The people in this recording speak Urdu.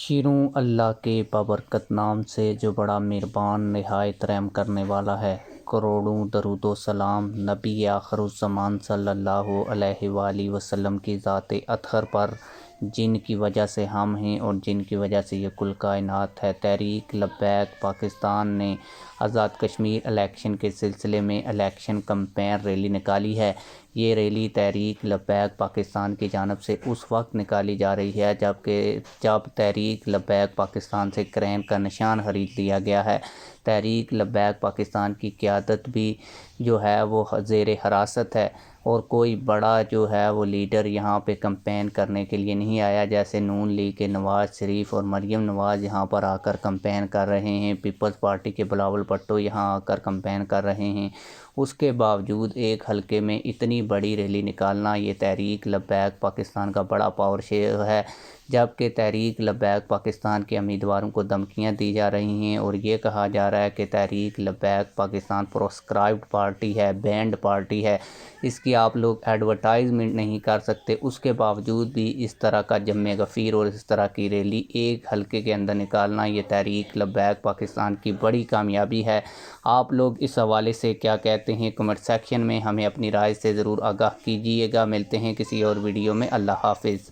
شروع اللہ کے بابرکت نام سے جو بڑا مہربان نہایت رحم کرنے والا ہے۔ کروڑوں درود و سلام نبی آخر الزمان صلی اللہ علیہ وآلہ وسلم کی ذات اطہر پر، جن کی وجہ سے ہم ہیں اور جن کی وجہ سے یہ کل کائنات ہے۔ تحریک لبیک پاکستان نے آزاد کشمیر الیکشن کے سلسلے میں الیکشن کیمپین ریلی نکالی ہے۔ یہ ریلی تحریک لبیک پاکستان کی جانب سے اس وقت نکالی جا رہی ہے جب تحریک لبیک پاکستان سے کرین کا نشان خرید لیا گیا ہے۔ تحریک لبیک پاکستان کی قیادت بھی جو ہے وہ زیر حراست ہے، اور کوئی بڑا جو ہے وہ لیڈر یہاں پہ کمپین کرنے کے لیے نہیں آیا، جیسے نون لیگ کے نواز شریف اور مریم نواز یہاں پر آ کر کمپین کر رہے ہیں، پیپلز پارٹی کے بلاول بھٹو یہاں آ کر کمپین کر رہے ہیں۔ اس کے باوجود ایک حلقے میں اتنی بڑی ریلی نکالنا یہ تحریک لبیک پاکستان کا بڑا پاور شو ہے، جبکہ تحریک لبیک پاکستان کے امیدواروں کو دھمکیاں دی جا رہی ہیں اور یہ کہا جا رہا ہے کہ تحریک لبیک پاکستان پروسکرائبڈ پارٹی ہے، بینڈ پارٹی ہے، اس کی آپ لوگ ایڈورٹائزمنٹ نہیں کر سکتے۔ اس کے باوجود بھی اس طرح کا جم غفیر اور اس طرح کی ریلی ایک حلقے کے اندر نکالنا یہ تحریک لبیک پاکستان کی بڑی کامیابی ہے۔ آپ لوگ اس حوالے سے کیا کہتے ہیں کمنٹ سیکشن میں ہمیں اپنی رائے سے ضرور آگاہ کیجیے گا۔ ملتے ہیں کسی اور ویڈیو میں۔ اللہ حافظ۔